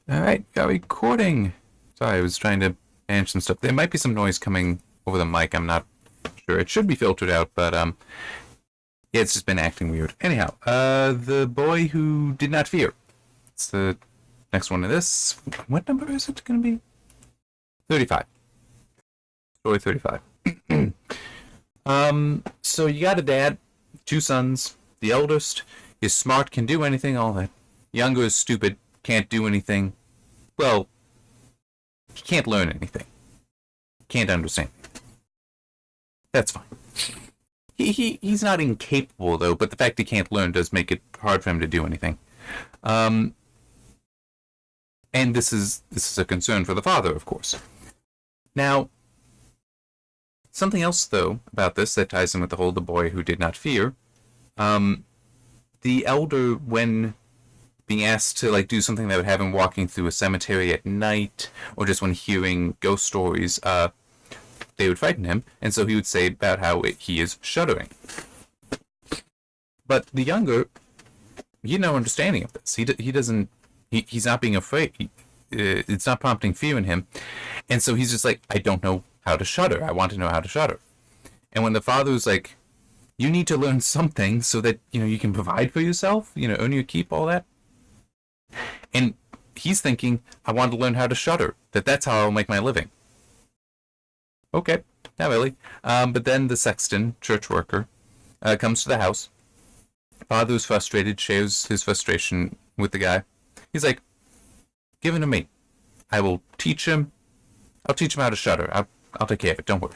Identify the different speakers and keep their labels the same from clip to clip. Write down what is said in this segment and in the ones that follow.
Speaker 1: All right, got recording. Sorry, I was trying to manage some stuff. There might be some noise coming over the mic. I'm not sure. It should be filtered out, but yeah, it's just been acting weird. Anyhow, the boy who did not fear. It's the next one of this. What number is it going to be? 35. Story 35. So you got a dad, two sons. The eldest is smart, can do anything, all that. Younger is stupid, can't do anything. Well, he can't learn anything. Can't understand. That's fine. He's not incapable though, but the fact he can't learn does make it hard for him to do anything. And this is a concern for the father, of course. Now, something else though about this that ties in with the whole the boy who did not fear. The elder, when being asked to do something that would have him walking through a cemetery at night, or just when hearing ghost stories, they would frighten him, and so he would say about how he is shuddering. But the younger, he had no understanding of this. He doesn't. He's not being afraid. It's not prompting fear in him, and so he's just like, I don't know how to shudder. I want to know how to shudder. And when the father was like, you need to learn something so that you can provide for yourself, earn your keep, all that. And he's thinking, I want to learn how to shudder. That's how I'll make my living. Okay, not really. But then the sexton, church worker, comes to the house. Father is frustrated, shares his frustration with the guy. He's like, give him to me. I will teach him. I'll teach him how to shudder. I'll take care of it. Don't worry.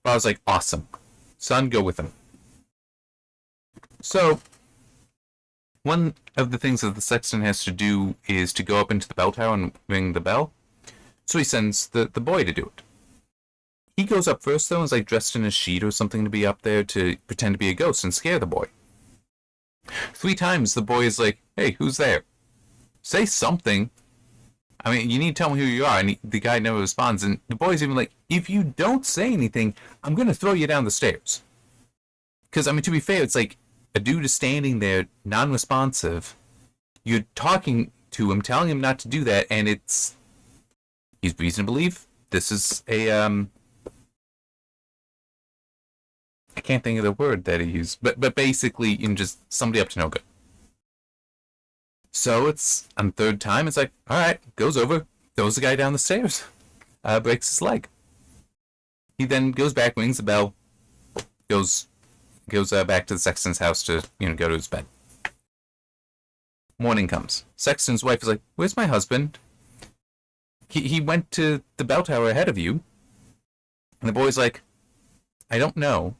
Speaker 1: Father's like, awesome. Son, go with him. So, one of the things that the sexton has to do is to go up into the bell tower and ring the bell. So he sends the boy to do it. He goes up first, though, and is dressed in a sheet or something to be up there to pretend to be a ghost and scare the boy. 3 times the boy is like, hey, who's there? Say something. I mean, you need to tell me who you are. And the guy never responds. And the boy's even like, if you don't say anything, I'm going to throw you down the stairs. Because, I mean, to be fair, it's like a dude is standing there, non-responsive. You're talking to him, telling him not to do that, and he's reason to believe this is a, I can't think of the word that he used, but basically, just somebody up to no good. So it's on the 3rd time, it's like, all right, goes over, throws the guy down the stairs, breaks his leg. He then goes back, rings the bell, goes back to the sexton's house to go to his bed. Morning comes. Sexton's wife is like, where's my husband? He went to the bell tower ahead of you. And the boy's like, I don't know,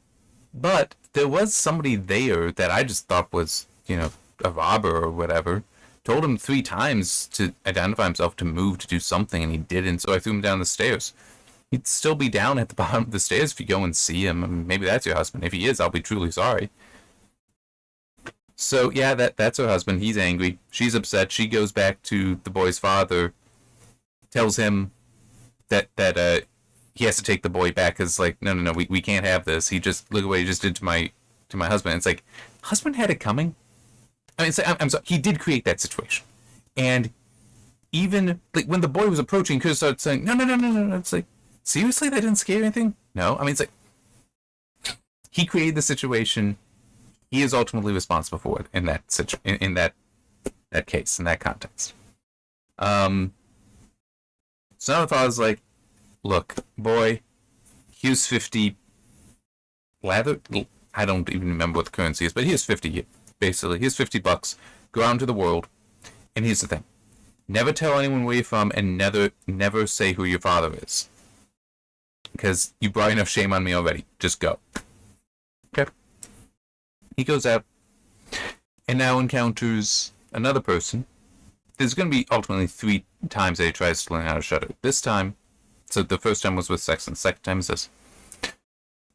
Speaker 1: but there was somebody there that I just thought was a robber or whatever. Told him 3 times to identify himself, to move, to do something, and he didn't, so I threw him down the stairs. He'd still be down at the bottom of the stairs if you go and see him. I mean, maybe that's your husband. If he is, I'll be truly sorry. So, yeah, that's her husband. He's angry. She's upset. She goes back to the boy's father, tells him that he has to take the boy back, because, no, we can't have this. Look at what he just did to my husband. It's like, husband had it coming. I mean, I'm sorry, he did create that situation. And even, when the boy was approaching, he could have started saying, no. It's like, seriously, that didn't scare anything? No. I mean, it's like, he created the situation. He is ultimately responsible for it in that in that case, in that context. So now the father's like, look, boy, here's 50 lather. I don't even remember what the currency is, but here's 50. Basically, here's $50. Go out into the world, and here's the thing: never tell anyone where you're from, and never say who your father is, because you brought enough shame on me already. Just go. Okay. He goes out, and now encounters another person. There's going to be ultimately 3 times that he tries to learn how to shudder. This time, so the first time was with sex, and the second time is this,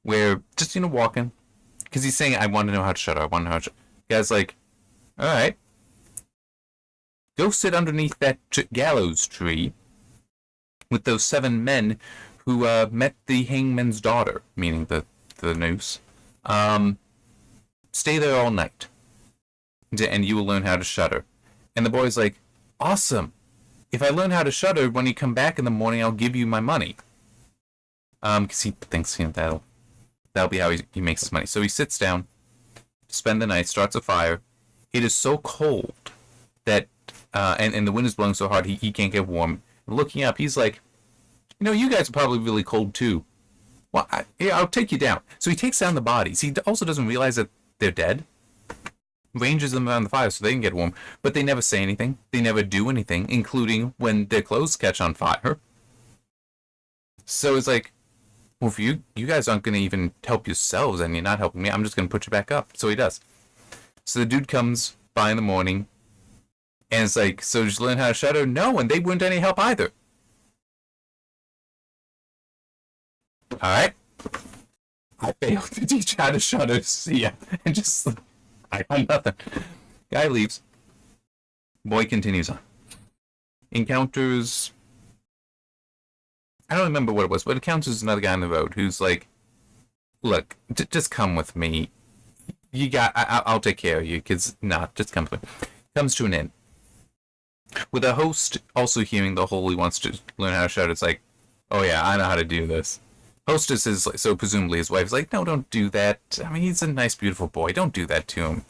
Speaker 1: where just walking, because he's saying, I want to know how to shudder. I want to know how to shudder. The guy's like, all right, go sit underneath that gallows tree with those 7 men who met the hangman's daughter, meaning the noose. Stay there all night, and you will learn how to shudder. And the boy's like, awesome. if I learn how to shudder, when you come back in the morning, I'll give you my money. Because he thinks that'll be how he makes his money. So he sits down, spend the night, starts a fire. It is so cold that, and the wind is blowing so hard he can't get warm. And looking up, he's like, you guys are probably really cold too. Well, I'll take you down. So he takes down the bodies. He also doesn't realize that they're dead. Ranges them around the fire so they can get warm. But they never say anything. They never do anything, including when their clothes catch on fire. So it's like, well, if you guys aren't going to even help yourselves and you're not helping me, I'm just going to put you back up. So he does. So the dude comes by in the morning and it's like, so did you learn how to shudder? No, and they weren't any help either. Alright. I failed to teach how to shudder. See ya. And just, I got nothing. Guy leaves. Boy continues on. Encounters, I don't remember what it was, but encounters another guy on the road who's like, look, just come with me. I'll take care of you, because, just come with me. Comes to an inn. With a host also hearing the whole he wants to learn how to shudder, it's like, oh yeah, I know how to do this. Hostess is like, so presumably his wife is like, no, don't do that. I mean, he's a nice, beautiful boy. Don't do that to him.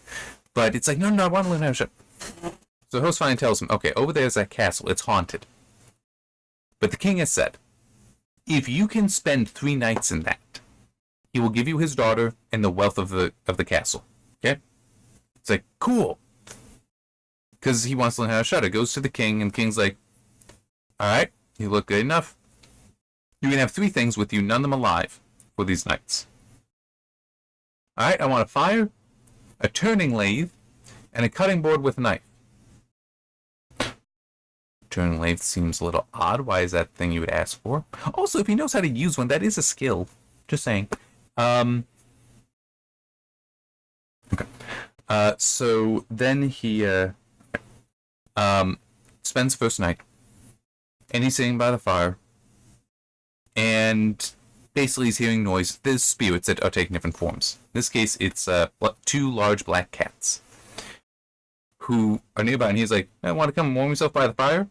Speaker 1: But it's like, no, I want to learn how to shudder. So the host finally tells him, okay, over there's that castle. It's haunted. But the king has said, if you can spend 3 nights in that, he will give you his daughter and the wealth of the castle. Okay? It's like, cool. Because he wants to learn how to shudder. Goes to the king, and the king's like, alright, you look good enough. You can have 3 things with you, none of them alive, for these nights. Alright, I want a fire, a turning lathe, and a cutting board with a knife. Turning lathe seems a little odd. Why is that the thing you would ask for? Also, if he knows how to use one, that is a skill. Just saying. Okay. So then he spends the first night, and he's sitting by the fire, and basically he's hearing noise. There's spirits that are taking different forms. In this case, it's 2 large black cats who are nearby, and he's like, I want to come warm yourself by the fire?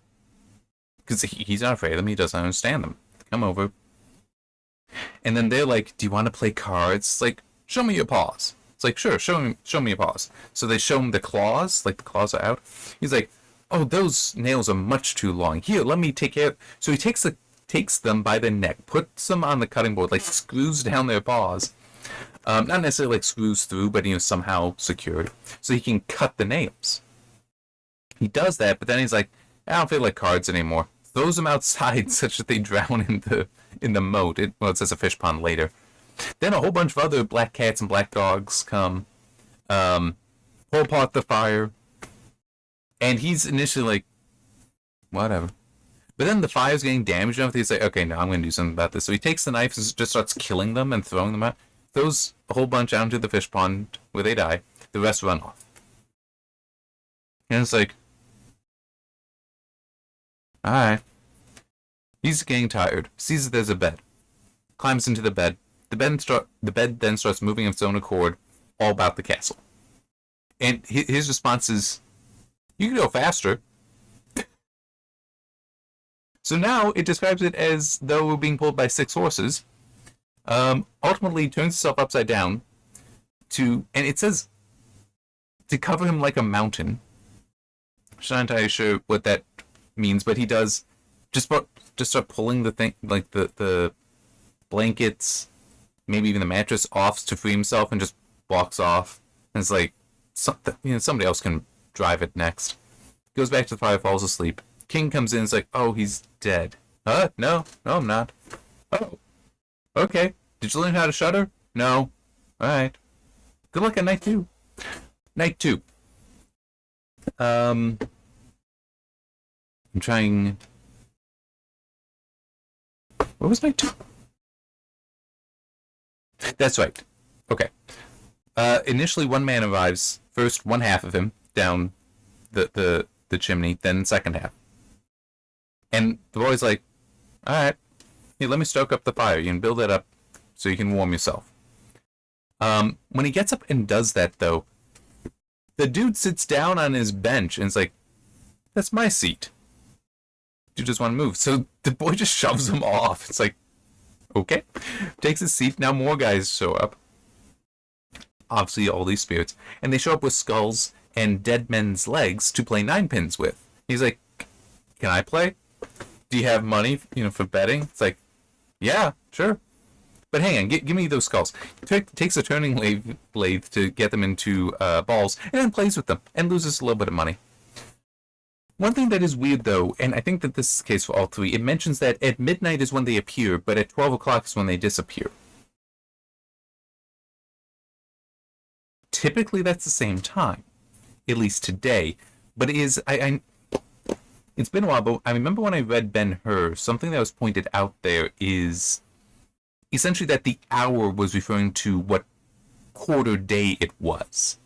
Speaker 1: Because he's not afraid of them. He doesn't understand them. Come over. And then they're like, do you want to play cards? It's like, show me your paws. It's like, sure, show me your paws. So they show him the claws, like the claws are out. He's like, oh, those nails are much too long. Here, let me take care. So he takes them by the neck, puts them on the cutting board, like screws down their paws. Not necessarily like screws through, but somehow secured. So he can cut the nails. He does that, but then he's like, I don't feel like cards anymore. Throws them outside such that they drown in the moat. It says a fish pond later. Then a whole bunch of other black cats and black dogs come, pull apart the fire, and he's initially like, whatever. But then the fire's getting damaged enough that he's like, okay, now I'm going to do something about this. So he takes the knife and just starts killing them and throwing them out. Throws a whole bunch out into the fish pond where they die. The rest run off. And it's like, alright. He's getting tired. Sees that there's a bed. Climbs into the bed. The bed then starts moving of its own accord, all about the castle. And his response is, you can go faster. So now it describes it as though we're being pulled by 6 horses. Ultimately turns itself upside down and it says to cover him like a mountain. I'm not entirely sure what that means, but he does just start pulling the thing, like the blankets, maybe even the mattress off to free himself, and just walks off. And it's like, somebody else can drive it next. Goes back to the fire, falls asleep. King comes in and is like, oh, he's dead. Huh? No, I'm not. Oh, okay. Did you learn how to shudder? No. Alright. Good luck at night 2. Night 2. I'm trying... What was night 2? That's right. Okay. Initially, one man arrives. First, one half of him down the chimney, then second half. And the boy's like, alright, here, let me stoke up the fire. You can build it up so you can warm yourself. When he gets up and does that, though, the dude sits down on his bench and is like, that's my seat. you just want to move? So the boy just shoves him off. It's like, okay. Takes his seat. Now more guys show up. Obviously, all these spirits. And they show up with skulls and dead men's legs to play nine pins with. He's like, can I play? Do you have money, for betting? It's like, yeah, sure. But hang on, give me those skulls. Takes a turning lathe to get them into balls, and then plays with them, and loses a little bit of money. One thing that is weird, though, and I think that this is the case for all three, it mentions that at midnight is when they appear, but at 12 o'clock is when they disappear. Typically, that's the same time, at least today. But it is, it's been a while, but I remember when I read Ben-Hur, something that was pointed out there is essentially that the hour was referring to what quarter day it was.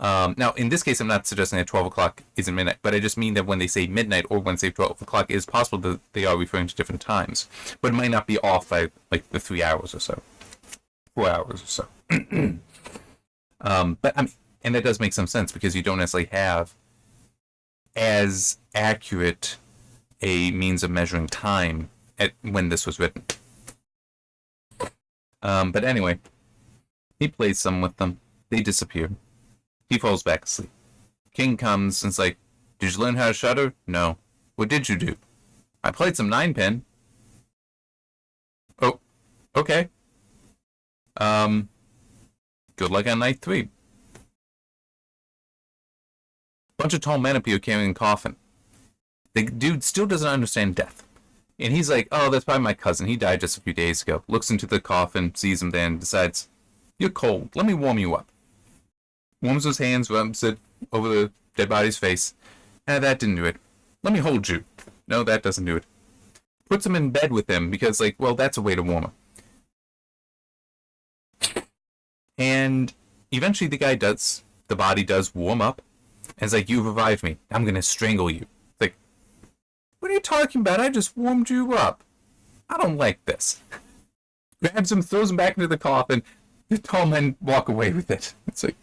Speaker 1: Now, in this case, I'm not suggesting that 12 o'clock isn't midnight, but I just mean that when they say midnight or when they say 12 o'clock, it is possible that they are referring to different times. But it might not be off by, like, the 3 hours or so. 4 hours or so. But, I mean, and that does make some sense because you don't necessarily have as accurate a means of measuring time when this was written. But anyway, he plays some with them. They disappear. He falls back asleep. King comes and is like, did you learn how to shudder? No. What did you do? I played some 9-pin. Oh, okay. Good luck on night 3. Bunch of tall men appear carrying a coffin. The dude still doesn't understand death. And he's like, oh, that's probably my cousin. He died just a few days ago. Looks into the coffin, sees him there, and decides, you're cold. Let me warm you up. Warms his hands, rubs it over the dead body's face. That didn't do it. Let me hold you. No, that doesn't do it. Puts him in bed with him because, like, well, that's a way to warm him. And eventually the body does warm up. And it's like, you revived me. I'm going to strangle you. It's like, what are you talking about? I just warmed you up. I don't like this. Grabs him, throws him back into the coffin. The tall men walk away with it. It's like,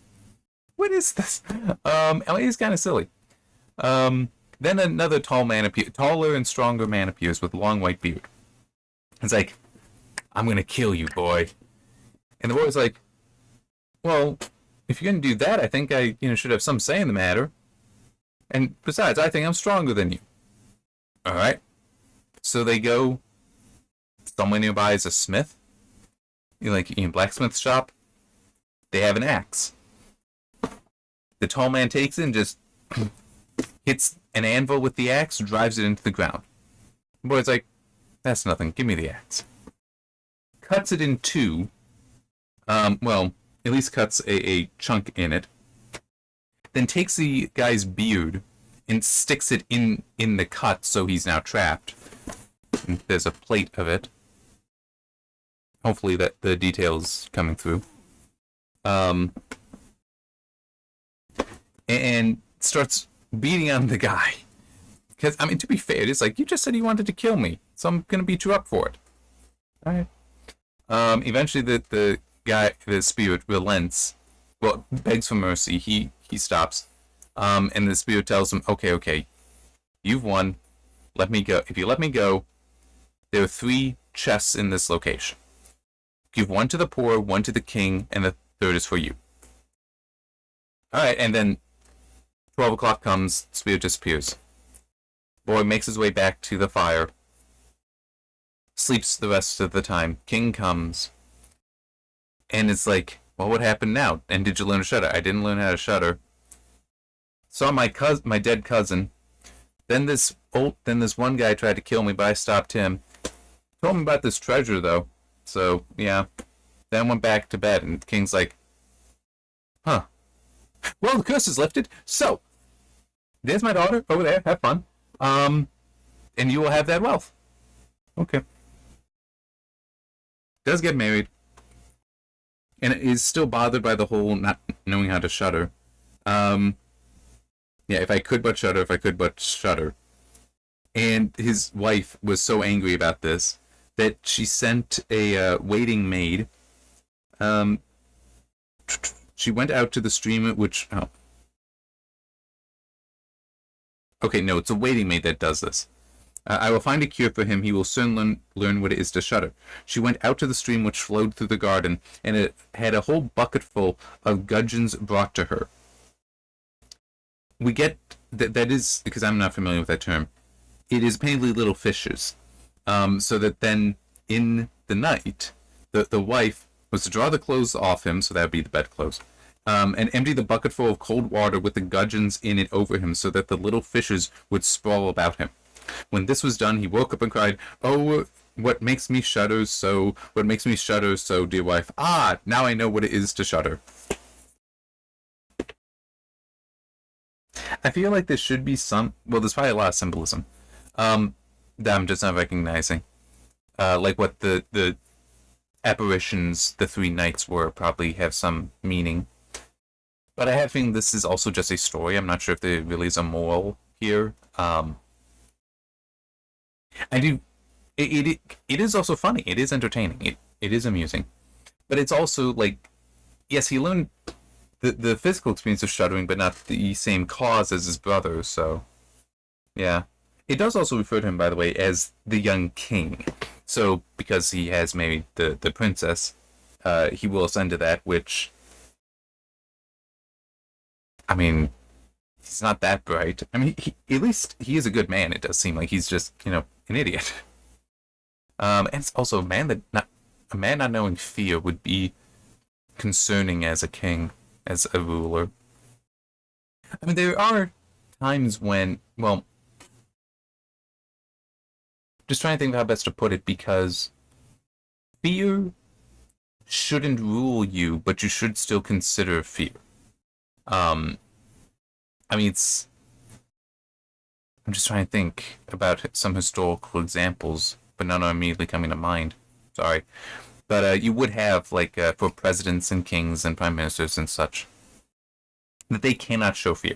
Speaker 1: what is this? It's kind of silly. Then another taller and stronger man appears with a long white beard. It's like, I'm going to kill you, boy. And the boy's like, well, if you're going to do that, I think I should have some say in the matter. And besides, I think I'm stronger than you. All right. So they go. Somewhere nearby is a smith. Blacksmith shop. They have an axe. The tall man takes it and just hits an anvil with the axe, drives it into the ground. The boy's like, that's nothing. Give me the axe. Cuts it in two. At least cuts a chunk in it. Then takes the guy's beard and sticks it in the cut, so he's now trapped. And there's a plate of it. Hopefully that the details coming through. And starts beating on the guy. Because, to be fair, it's like, you just said you wanted to kill me, so I'm going to beat you up for it. Alright. Eventually the guy, the spirit, relents. Well, begs for mercy. He stops. And the spirit tells him, okay, you've won. Let me go. If you let me go, there are 3 chests in this location. Give 1 to the poor, 1 to the king, and the 3rd is for you. Alright, and then 12 o'clock comes, spirit disappears. Boy makes his way back to the fire. Sleeps the rest of the time. King comes. And it's like, well, what happened now? And did you learn to shudder? I didn't learn how to shudder. Saw my dead cousin. Then this one guy tried to kill me, but I stopped him. Told me about this treasure, though. So, yeah. Then went back to bed, and the king's like, huh. Well, the curse is lifted, so there's my daughter over there. Have fun. And you will have that wealth. Okay. Does get married. And is still bothered by the whole not knowing how to shudder. Yeah, if I could but shudder. And his wife was so angry about this that she sent a waiting maid. She went out to the stream, which... Oh. Okay, no, it's a waiting maid that does this. I will find a cure for him. He will soon learn what it is to shudder. She went out to the stream which flowed through the garden, and it had a whole bucketful of gudgeons brought to her. We get that is because I'm not familiar with that term. It is painfully little fishes, so that then in the night, the wife was to draw the clothes off him, so that would be the bedclothes, and empty the bucketful of cold water with the gudgeons in it over him, so that the little fishes would sprawl about him. When this was done, he woke up and cried, "Oh, what makes me shudder so? What makes me shudder so, dear wife? Ah, now I know what it is to shudder." I feel like there should be some. Well, there's probably a lot of symbolism that I'm just not recognizing. Like what the apparitions, the three knights were, probably have some meaning. But I have a feeling this is also just a story. I'm not sure if there really is a moral here. I do. It is also funny. It is entertaining. It is amusing, but it's also like, yes, he learned the physical experience of shuddering, but not the same cause as his brother. So, yeah, it does also refer to him, by the way, as the young king. So because he has married the princess, he will ascend to that. Which, I mean, he's not that bright. I mean, at least he is a good man. It does seem like he's just an idiot. And it's also a man not knowing fear would be concerning as a king, as a ruler. I mean, there are times when, well, just trying to think of how best to put it, because fear shouldn't rule you, but you should still consider fear. I mean, I'm just trying to think about some historical examples, but none are immediately coming to mind. Sorry. But you would have, like, for presidents and kings and prime ministers and such, that they cannot show fear.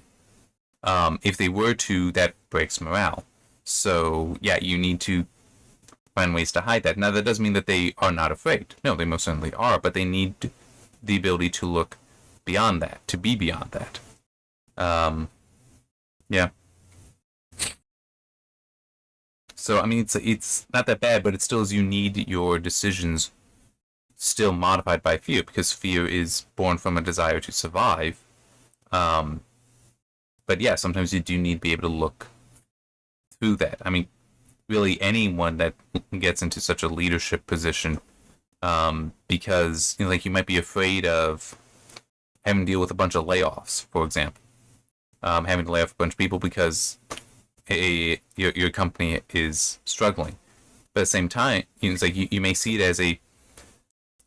Speaker 1: If they were to, that breaks morale. So, yeah, you need to find ways to hide that. Now, that doesn't mean that they are not afraid. No, they most certainly are, but they need the ability to look beyond that, to be beyond that. Yeah. So, I mean, it's not that bad, but it still is, you need your decisions still modified by fear, because fear is born from a desire to survive. But yeah, sometimes you do need to be able to look through that. I mean, really anyone that gets into such a leadership position, because like you might be afraid of having to deal with a bunch of layoffs, for example, having to lay off a bunch of people because your company is struggling. But at the same time, it's like you may see it as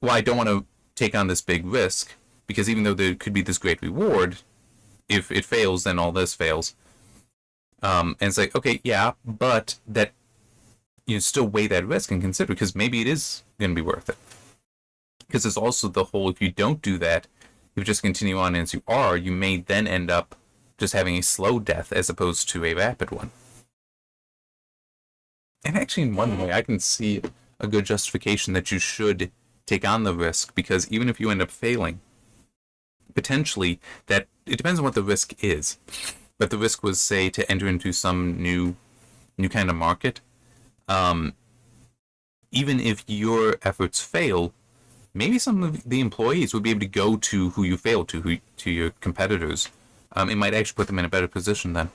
Speaker 1: well, I don't want to take on this big risk, because even though there could be this great reward, if it fails, then all this fails. And it's like, okay, yeah, but that still weigh that risk and consider, because maybe it is going to be worth it. Because there's also the whole, if you don't do that, if you just continue on as you are, you may then end up just having a slow death as opposed to a rapid one. And actually, in one way, I can see a good justification that you should take on the risk, because even if you end up failing, potentially, that it depends on what the risk is. But the risk was, say, to enter into some new kind of market. Even if your efforts fail, maybe some of the employees would be able to go to who you failed to your competitors. It might actually put them in a better position then.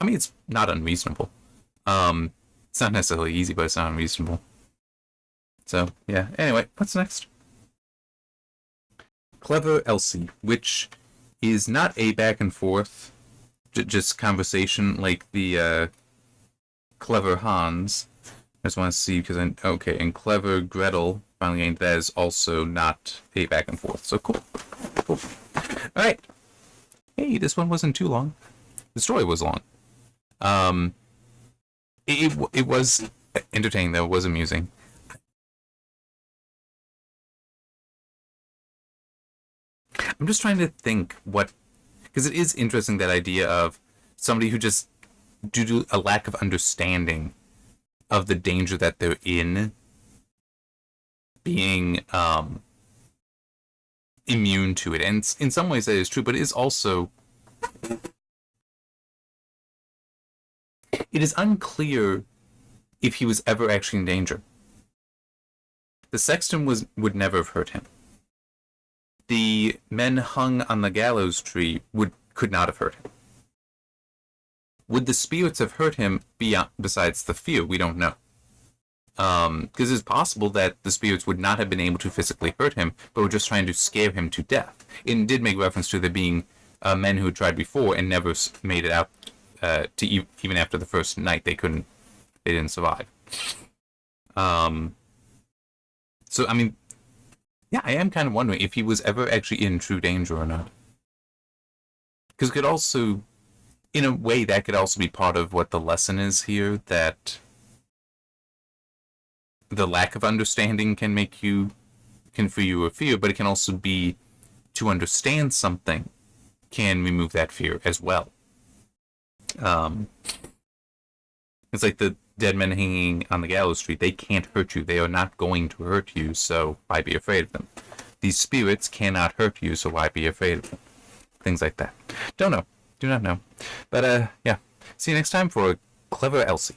Speaker 1: I mean, it's not unreasonable. It's not necessarily easy, but it's not unreasonable. So, yeah. Anyway, what's next? Clever Elsie, which is not a back and forth, just conversation like the Clever Hans. I just want to see, because okay, and Clever Gretel, finally getting that, is also not a back and forth. So cool. Alright. Hey, this one wasn't too long. The story was long. It was entertaining, though. It was amusing. I'm just trying to think because it is interesting, that idea of somebody who just, due to a lack of understanding of the danger that they're in, being immune to it. And in some ways that is true, but it It is unclear if he was ever actually in danger. The sexton would never have hurt him. The men hung on the gallows tree could not have hurt him. Would the spirits have hurt him besides the fear? We don't know. Because it's possible that the spirits would not have been able to physically hurt him, but were just trying to scare him to death. It did make reference to there being men who had tried before and never made it out to even after the first night. They didn't survive. So I mean, yeah, I am kind of wondering if he was ever actually in true danger or not. Because it could also, in a way, that could also be part of what the lesson is here, that the lack of understanding can fill you with fear, but it can also be to understand something can remove that fear as well. It's like the dead men hanging on the gallows tree. They can't hurt you. They are not going to hurt you, so why be afraid of them? These spirits cannot hurt you, so why be afraid of them? Things like that. Don't know. Do not know. But, yeah. See you next time for Clever Elsie.